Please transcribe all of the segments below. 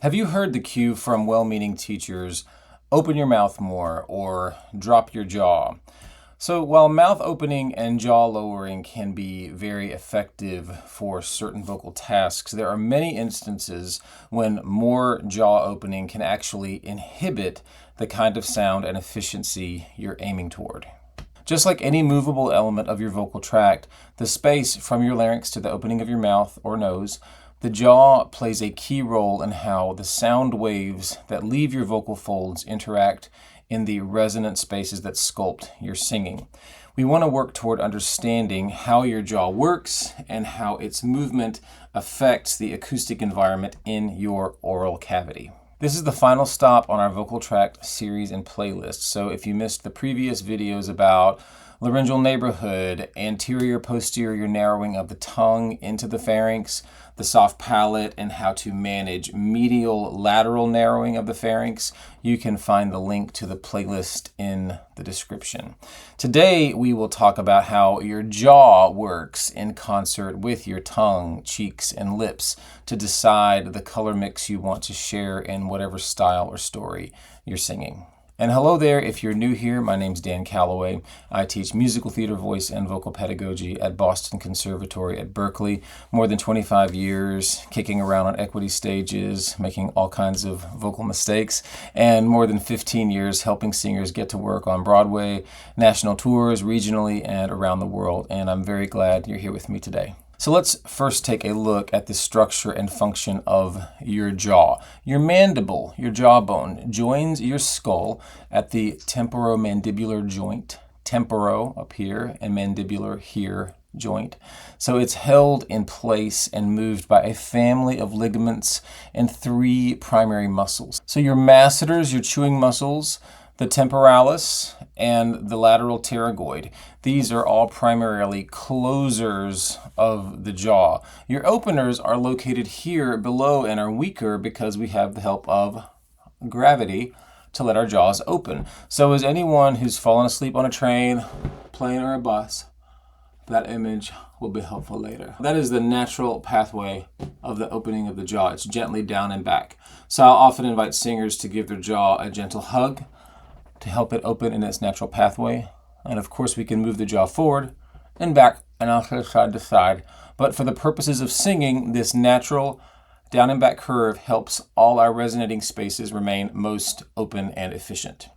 Have you heard the cue from well-meaning teachers, open your mouth more or drop your jaw? So while mouth opening and jaw lowering can be very effective for certain vocal tasks, there are many instances when more jaw opening can actually inhibit the kind of sound and efficiency you're aiming toward. Just like any movable element of your vocal tract, the space from your larynx to the opening of your mouth or nose, the jaw plays a key role in how the sound waves that leave your vocal folds interact in the resonant spaces that sculpt your singing. We want to work toward understanding how your jaw works and how its movement affects the acoustic environment in your oral cavity. This is the final stop on our Vocal Tract series and playlist. So if you missed the previous videos about laryngeal neighborhood, anterior-posterior narrowing of the tongue into the pharynx, the soft palate, and how to manage medial-lateral narrowing of the pharynx, you can find the link to the playlist in the description. Today, we will talk about how your jaw works in concert with your tongue, cheeks, and lips to decide the color mix you want to share in whatever style or story you're singing. And hello there, if you're new here, my name's Dan Calloway. I teach musical theater, voice, and vocal pedagogy at Boston Conservatory at Berkeley. More than 25 years kicking around on equity stages, making all kinds of vocal mistakes, and more than 15 years helping singers get to work on Broadway, national tours, regionally, and around the world. And I'm very glad you're here with me today. So let's first take a look at the structure and function of your jaw. Your mandible, your jawbone, joins your skull at the temporomandibular joint, temporo up here and mandibular here joint. So it's held in place and moved by a family of ligaments and three primary muscles. So your masseters, your chewing muscles, the temporalis, and the lateral pterygoid. These are all primarily closers of the jaw. Your openers are located here below and are weaker because we have the help of gravity to let our jaws open. So as anyone who's fallen asleep on a train, plane, or a bus, that image will be helpful later. That is the natural pathway of the opening of the jaw. It's gently down and back. So I'll often invite singers to give their jaw a gentle hug to help it open in its natural pathway. And of course we can move the jaw forward and back and also side to side. But for the purposes of singing, this natural down and back curve helps all our resonating spaces remain most open and efficient.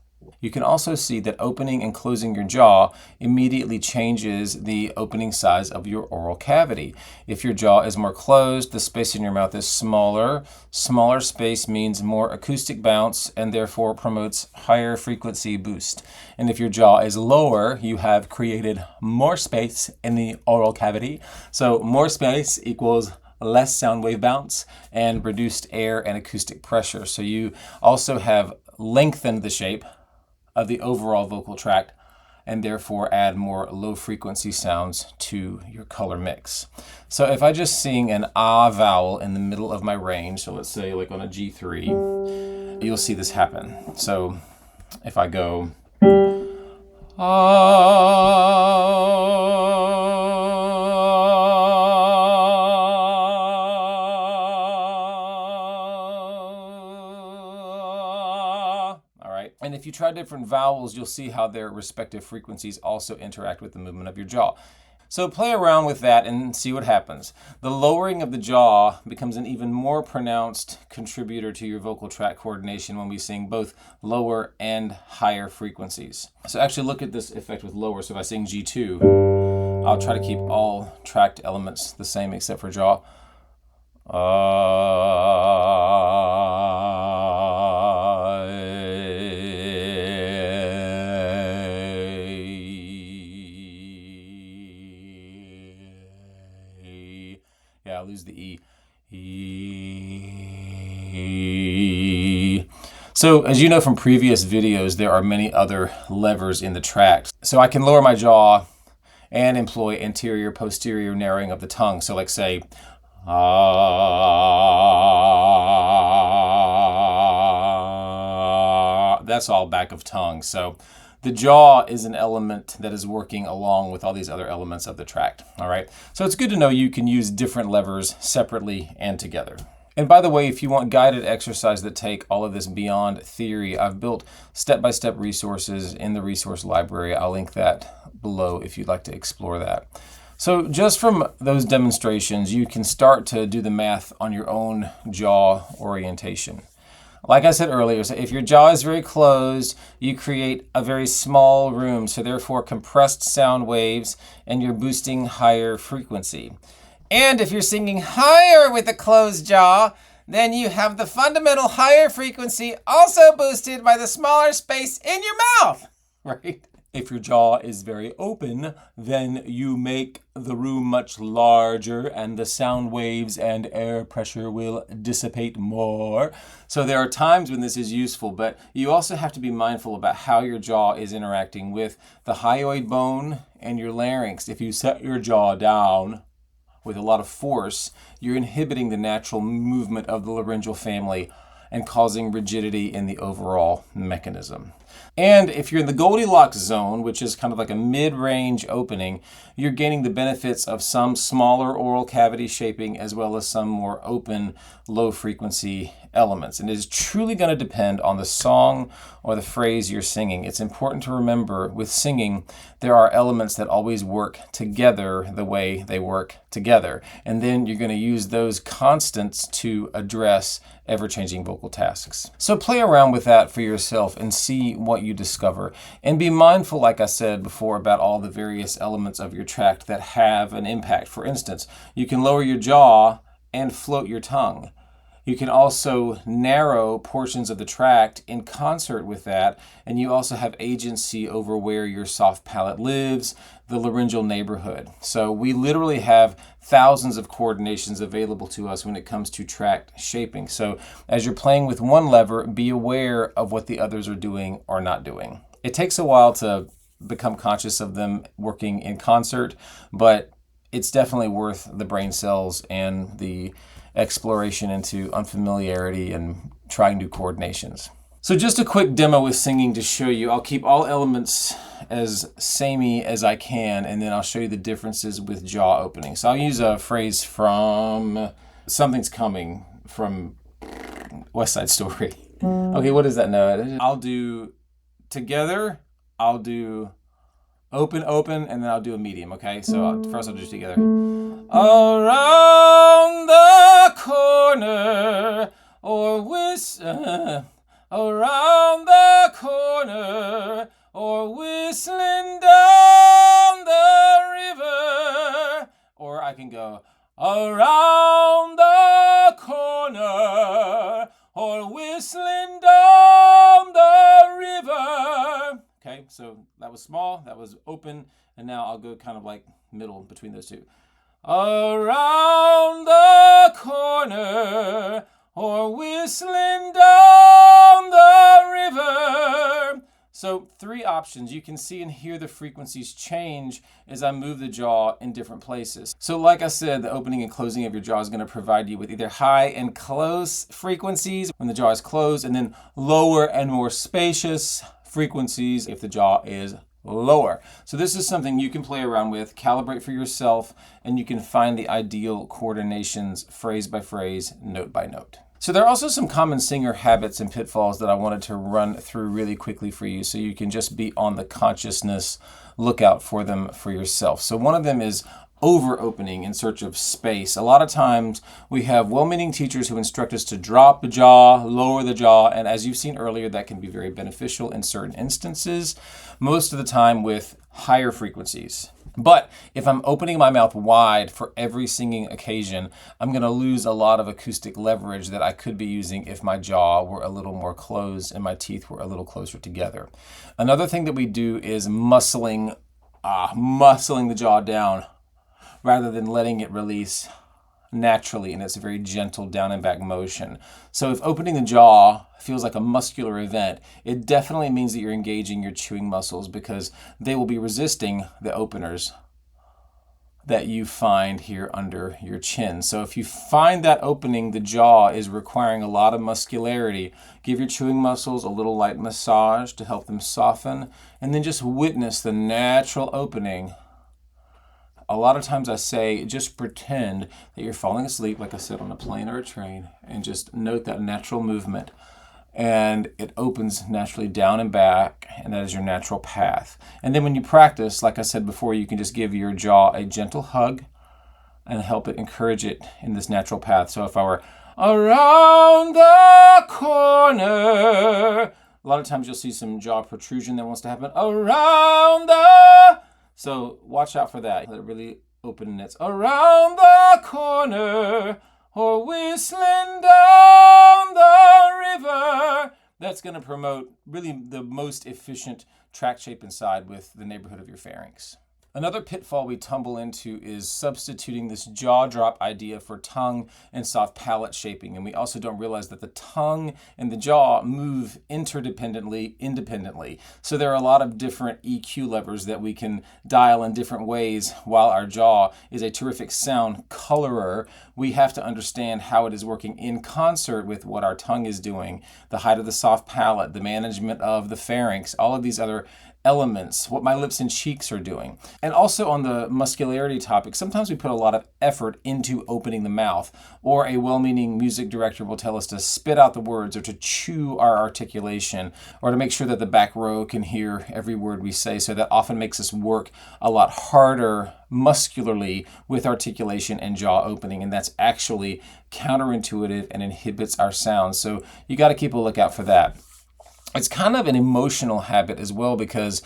You can also see that opening and closing your jaw immediately changes the opening size of your oral cavity. If your jaw is more closed, the space in your mouth is smaller. Smaller space means more acoustic bounce and therefore promotes higher frequency boost. And if your jaw is lower, you have created more space in the oral cavity. So more space equals less sound wave bounce and reduced air and acoustic pressure. So you also have lengthened the shape of the overall vocal tract and therefore add more low frequency sounds to your color mix. So if I just sing an ah vowel in the middle of my range, so let's say like on a G3, you'll see this happen. So if I go ah, and if you try different vowels, you'll see how their respective frequencies also interact with the movement of your jaw. So play around with that and see what happens. The lowering of the jaw becomes an even more pronounced contributor to your vocal tract coordination when we sing both lower and higher frequencies. So actually look at this effect with lower. So if I sing G2, I'll try to keep all tract elements the same except for jaw. Yeah, I lose the E. So as you know from previous videos, there are many other levers in the tract. So I can lower my jaw and employ anterior-posterior narrowing of the tongue. So like say, that's all back of tongue. So the jaw is an element that is working along with all these other elements of the tract. All right. So it's good to know you can use different levers separately and together. And by the way, if you want guided exercise that take all of this beyond theory, I've built step-by-step resources in the resource library. I'll link that below if you'd like to explore that. So just from those demonstrations, you can start to do the math on your own jaw orientation. Like I said earlier, so if your jaw is very closed, you create a very small room, so therefore compressed sound waves, and you're boosting higher frequency. And if you're singing higher with a closed jaw, then you have the fundamental higher frequency also boosted by the smaller space in your mouth, right? If your jaw is very open, then you make the room much larger and the sound waves and air pressure will dissipate more. So there are times when this is useful, but you also have to be mindful about how your jaw is interacting with the hyoid bone and your larynx. If you set your jaw down with a lot of force, you're inhibiting the natural movement of the laryngeal family and causing rigidity in the overall mechanism. And if you're in the Goldilocks zone, which is kind of like a mid-range opening, you're gaining the benefits of some smaller oral cavity shaping as well as some more open, low-frequency elements. And it is truly going to depend on the song or the phrase you're singing. It's important to remember with singing, there are elements that always work together the way they work together. And then you're going to use those constants to address ever-changing vocal tasks. So play around with that for yourself and see what you discover. And be mindful, like I said before, about all the various elements of your tract that have an impact. For instance, you can lower your jaw and float your tongue. You can also narrow portions of the tract in concert with that, and you also have agency over where your soft palate lives, the laryngeal neighborhood. So we literally have thousands of coordinations available to us when it comes to tract shaping. So as you're playing with one lever, be aware of what the others are doing or not doing. It takes a while to become conscious of them working in concert, but it's definitely worth the brain cells and the exploration into unfamiliarity and trying new coordinations. So just a quick demo with singing to show you. I'll keep all elements as samey as I can, and then I'll show you the differences with jaw opening. So I'll use a phrase from Something's Coming from West Side Story. Okay, what is that note? I'll do together, I'll do open, open, and then I'll do a medium, okay? So first I'll do together. Around the corner, or around the corner, or whistling down the river. Or I can go around the corner, or whistling down the river. Okay, so that was small, that was open, and now I'll go kind of like middle between those two. Around the corner, or whistling down the river. So 3 options. You can see and hear the frequencies change as I move the jaw in different places. So like I said, the opening and closing of your jaw is going to provide you with either high and close frequencies when the jaw is closed, and then lower and more spacious frequencies if the jaw is lower. So this is something you can play around with, calibrate for yourself, and you can find the ideal coordinations phrase by phrase, note by note. So there are also some common singer habits and pitfalls that I wanted to run through really quickly for you so you can just be on the consciousness lookout for them for yourself. So one of them is over-opening in search of space. A lot of times we have well-meaning teachers who instruct us to drop the jaw, lower the jaw, and as you've seen earlier, that can be very beneficial in certain instances, most of the time with higher frequencies. But if I'm opening my mouth wide for every singing occasion, I'm going to lose a lot of acoustic leverage that I could be using if my jaw were a little more closed and my teeth were a little closer together. Another thing that we do is muscling the jaw down rather than letting it release naturally, and it's a very gentle down and back motion. So if opening the jaw feels like a muscular event, it definitely means that you're engaging your chewing muscles because they will be resisting the openers that you find here under your chin. So if you find that opening the jaw is requiring a lot of muscularity, give your chewing muscles a little light massage to help them soften, and then just witness the natural opening A lot of times I say, just pretend that you're falling asleep, like I said, on a plane or a train, and just note that natural movement. And it opens naturally down and back, and that is your natural path. And then when you practice, like I said before, you can just give your jaw a gentle hug and help it encourage it in this natural path. So if I were around the corner, a lot of times you'll see some jaw protrusion that wants to happen around the, so watch out for that. Let it really open, and it's around the corner, or whistling down the river. That's going to promote really the most efficient tract shape inside with the neighborhood of your pharynx. Another pitfall we tumble into is substituting this jaw drop idea for tongue and soft palate shaping. And we also don't realize that the tongue and the jaw move independently. So there are a lot of different EQ levers that we can dial in different ways. While our jaw is a terrific sound colorer, we have to understand how it is working in concert with what our tongue is doing, the height of the soft palate, the management of the pharynx, all of these other elements, what my lips and cheeks are doing. And also on the muscularity topic, sometimes we put a lot of effort into opening the mouth, or a well-meaning music director will tell us to spit out the words or to chew our articulation or to make sure that the back row can hear every word we say. So that often makes us work a lot harder muscularly with articulation and jaw opening, and that's actually counterintuitive and inhibits our sound. So you got to keep a lookout for that. It's kind of an emotional habit as well, because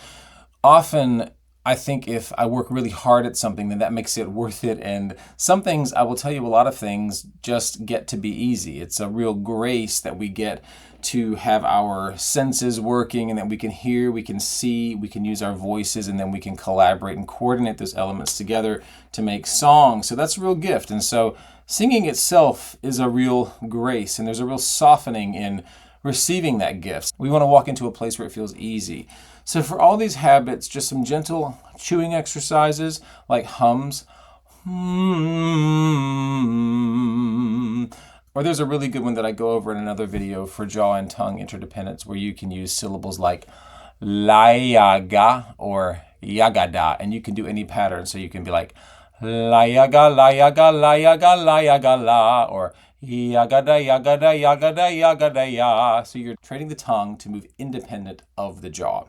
often I think if I work really hard at something, then that makes it worth it. And some things, I will tell you, a lot of things just get to be easy. It's a real grace that we get to have our senses working, and that we can hear, we can see, we can use our voices, and then we can collaborate and coordinate those elements together to make songs. So that's a real gift. And so singing itself is a real grace, and there's a real softening in receiving that gift. We want to walk into a place where it feels easy. So for all these habits, just some gentle chewing exercises like hums. Or there's a really good one that I go over in another video for jaw and tongue interdependence, where you can use syllables like la-yaga or yagada, and you can do any pattern. So you can be like la-yaga, la-yaga, la-yaga, la-yaga, la, or yagada, yagada, yagada, yagada, ya. So you're training the tongue to move independent of the jaw.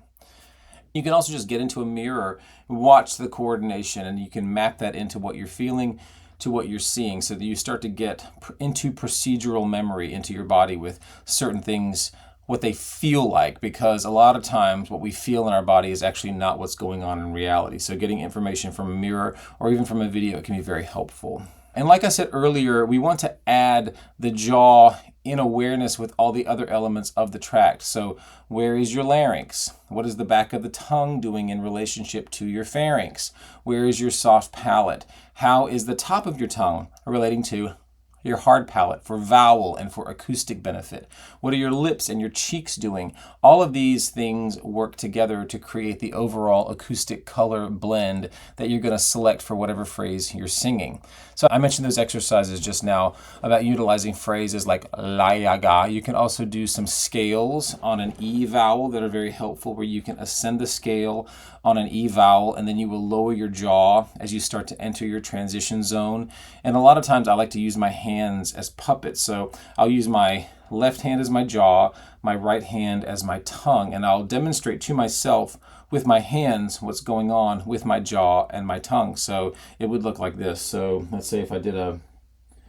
You can also just get into a mirror, watch the coordination, and you can map that into what you're feeling, to what you're seeing, so that you start to get into procedural memory into your body with certain things, what they feel like, because a lot of times what we feel in our body is actually not what's going on in reality. So getting information from a mirror or even from a video can be very helpful. And like I said earlier, we want to add the jaw in awareness with all the other elements of the tract. So where is your larynx? What is the back of the tongue doing in relationship to your pharynx? Where is your soft palate? How is the top of your tongue relating to your hard palate for vowel and for acoustic benefit? What are your lips and your cheeks doing? All of these things work together to create the overall acoustic color blend that you're going to select for whatever phrase you're singing. So I mentioned those exercises just now about utilizing phrases like la yaga. You can also do some scales on an E vowel that are very helpful, where you can ascend the scale on an E vowel, and then you will lower your jaw as you start to enter your transition zone. And a lot of times I like to use my hands as puppets. So I'll use my left hand as my jaw, my right hand as my tongue, and I'll demonstrate to myself with my hands what's going on with my jaw and my tongue. So it would look like this. So let's say if I did a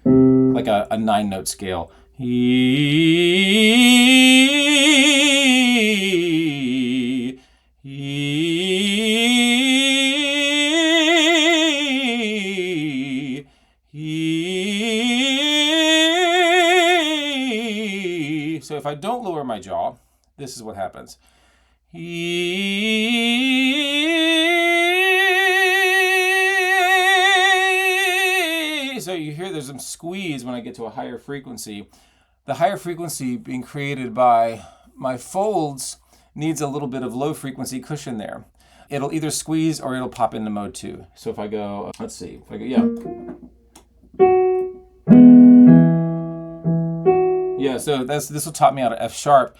9-note scale. So if I don't lower my jaw, this is what happens. So you hear there's some squeeze when I get to a higher frequency. The higher frequency being created by my folds needs a little bit of low frequency cushion there. It'll either squeeze or it'll pop into mode 2. So if I go, let's see, if I go, yeah, so this will top me out of F sharp.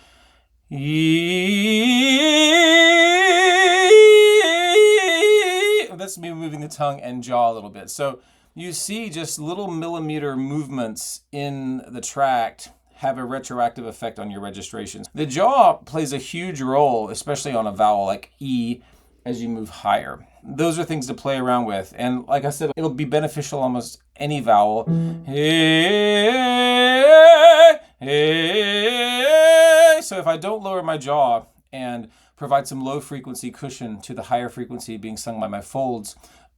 that's me moving the tongue and jaw a little bit. So you see just little millimeter movements in the tract have a retroactive effect on your registrations. The jaw plays a huge role, especially on a vowel like E, as you move higher. Those are things to play around with. And like I said, it'll be beneficial almost any vowel. So if I don't lower my jaw and provide some low frequency cushion to the higher frequency being sung by my folds,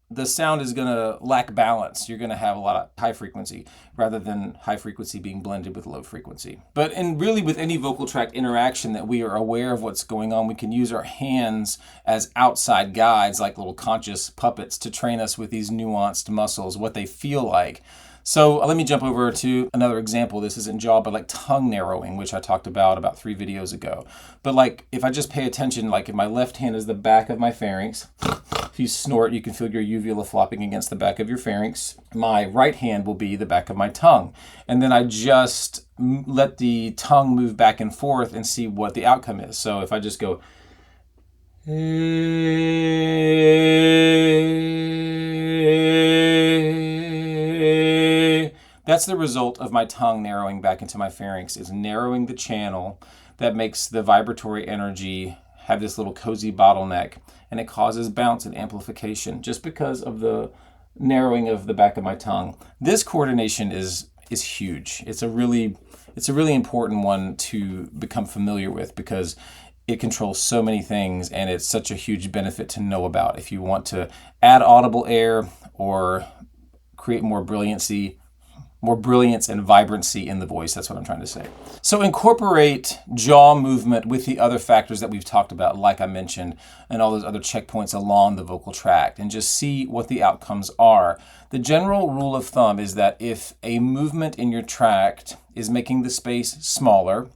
the sound is going to lack balance. You're going to have a lot of high frequency rather than high frequency being blended with low frequency. But really with any vocal tract interaction that we are aware of what's going on, we can use our hands as outside guides, like little conscious puppets, to train us with these nuanced muscles, what they feel like. So let me jump over to another example. This isn't jaw, but like tongue narrowing, which I talked about 3 videos ago. But like if I just pay attention, like if my left hand is the back of my pharynx, if you snort, you can feel your uvula flopping against the back of your pharynx. My right hand will be the back of my tongue. And then I just let the tongue move back and forth and see what the outcome is. So if I just go, that's the result of my tongue narrowing back into my pharynx. Is narrowing the channel that makes the vibratory energy have this little cozy bottleneck, and it causes bounce and amplification just because of the narrowing of the back of my tongue. This coordination is huge. It's a really important one to become familiar with because it controls so many things, and it's such a huge benefit to know about if you want to add audible air or create more brilliance and vibrancy in the voice. That's what I'm trying to say. So incorporate jaw movement with the other factors that we've talked about, like I mentioned, and all those other checkpoints along the vocal tract, and just see what the outcomes are. The general rule of thumb is that if a movement in your tract is making the space smaller,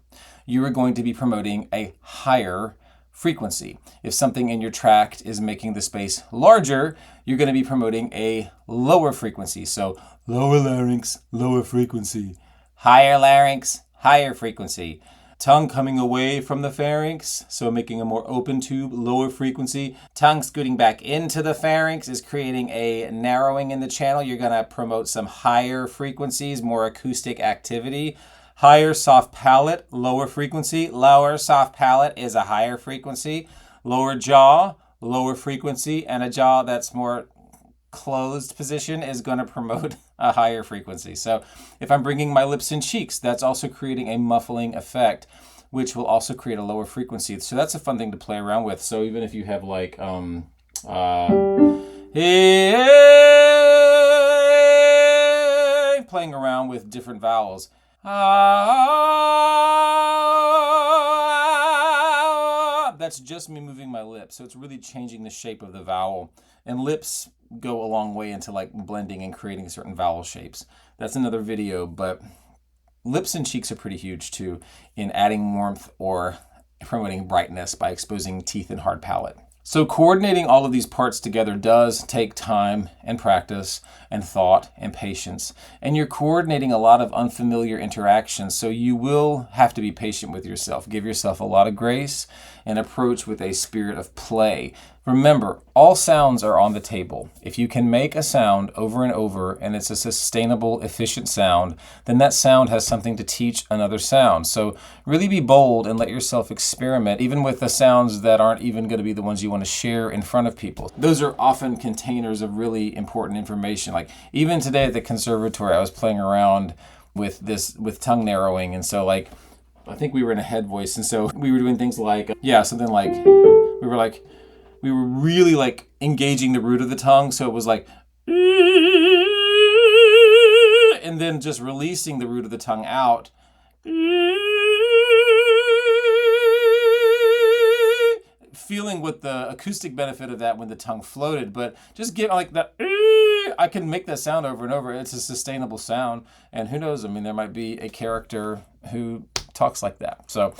you are going to be promoting a higher frequency. If something in your tract is making the space larger, you're going to be promoting a lower frequency. So lower larynx, lower frequency. Higher larynx, higher frequency. Tongue coming away from the pharynx, so making a more open tube, lower frequency. Tongue scooting back into the pharynx is creating a narrowing in the channel. You're going to promote some higher frequencies, more acoustic activity. Higher soft palate, lower frequency. Lower soft palate is a higher frequency. Lower jaw, lower frequency. And a jaw that's more closed position is going to promote a higher frequency. So if I'm bringing my lips and cheeks, that's also creating a muffling effect, which will also create a lower frequency. So that's a fun thing to play around with. So even if you have like playing around with different vowels. That's just me moving my lips. So it's really changing the shape of the vowel. And lips go a long way into like blending and creating certain vowel shapes. That's another video, but lips and cheeks are pretty huge too in adding warmth or promoting brightness by exposing teeth and hard palate. So coordinating all of these parts together does take time and practice and thought and patience. And you're coordinating a lot of unfamiliar interactions, so you will have to be patient with yourself. Give yourself a lot of grace and approach with a spirit of play. Remember, all sounds are on the table. If you can make a sound over and over and it's a sustainable, efficient sound, then that sound has something to teach another sound. So really be bold and let yourself experiment, even with the sounds that aren't even going to be the ones you want to share in front of people. Those are often containers of really important information. Like even today at the conservatory, I was playing around with tongue narrowing. And so like, I think we were in a head voice. And so we were doing things like, something like, we were really like engaging the root of the tongue. So it was like, and then just releasing the root of the tongue out. Feeling what the acoustic benefit of that when the tongue floated, but just give like that. I can make that sound over and over. It's a sustainable sound. And who knows? I mean, there might be a character who talks like that. So,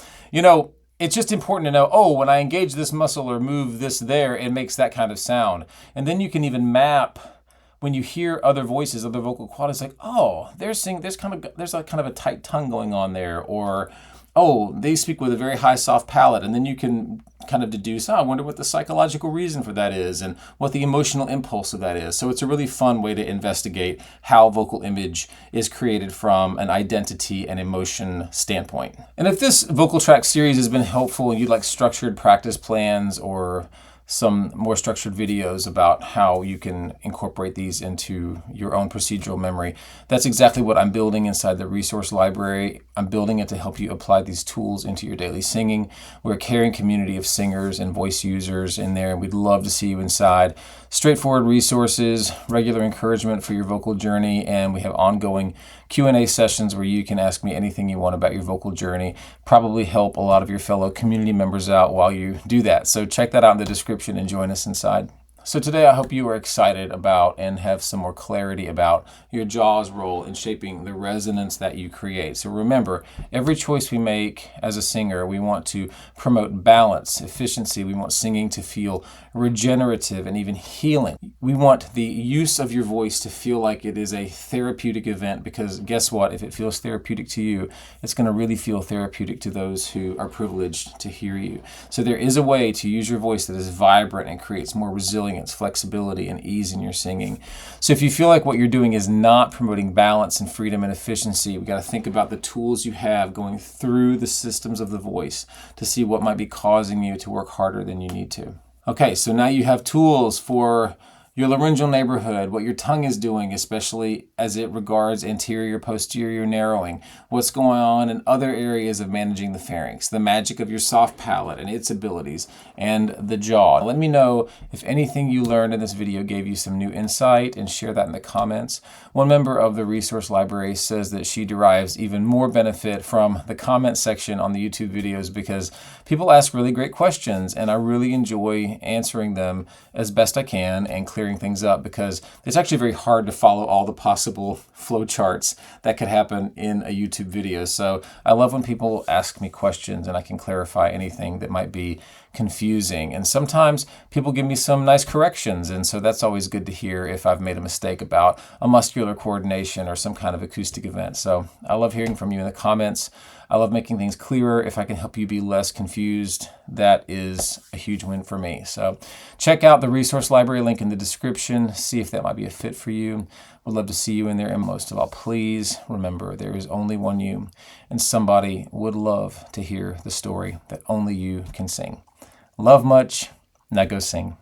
it's just important to know, when I engage this muscle or move this there, it makes that kind of sound. And then you can even map when you hear other voices, other vocal qualities, like, there's a kind of a tight tongue going on there, or oh, they speak with a very high soft palate, and then you can kind of deduce, oh, I wonder what the psychological reason for that is and what the emotional impulse of that is. So it's a really fun way to investigate how vocal image is created from an identity and emotion standpoint. And if this vocal tract series has been helpful and you'd like structured practice plans or some more structured videos about how you can incorporate these into your own procedural memory, that's exactly what I'm building inside the resource library. I'm building it to help you apply these tools into your daily singing. We're a caring community of singers and voice users in there, and we'd love to see you inside. Straightforward resources, regular encouragement for your vocal journey, and we have ongoing Q&A sessions where you can ask me anything you want about your vocal journey. Probably help a lot of your fellow community members out while you do that. So check that out in the description and join us inside. So today I hope you are excited about and have some more clarity about your jaw's role in shaping the resonance that you create. So remember, every choice we make as a singer, we want to promote balance, efficiency. We want singing to feel regenerative and even healing. We want the use of your voice to feel like it is a therapeutic event, because guess what? If it feels therapeutic to you, it's going to really feel therapeutic to those who are privileged to hear you. So there is a way to use your voice that is vibrant and creates more resilience, flexibility, and ease in your singing. So if you feel like what you're doing is not promoting balance and freedom and efficiency, we got to think about the tools you have going through the systems of the voice to see what might be causing you to work harder than you need to. Okay, so now you have tools for your laryngeal neighborhood, what your tongue is doing, especially as it regards anterior, posterior narrowing, what's going on in other areas of managing the pharynx, the magic of your soft palate and its abilities, and the jaw. Let me know if anything you learned in this video gave you some new insight, and share that in the comments. One member of the resource library says that she derives even more benefit from the comment section on the YouTube videos because people ask really great questions, and I really enjoy answering them as best I can and clearing things up, because it's actually very hard to follow all the possible flow charts that could happen in a YouTube video. So I love when people ask me questions and I can clarify anything that might be confusing. And sometimes people give me some nice corrections, and so that's always good to hear if I've made a mistake about a muscular coordination or some kind of acoustic event. So I love hearing from you in the comments. I love making things clearer. If I can help you be less confused, that is a huge win for me. So check out the resource library link in the description. See if that might be a fit for you. Would love to see you in there. And most of all, please remember, there is only one you, and somebody would love to hear the story that only you can sing. Love much. Now go sing.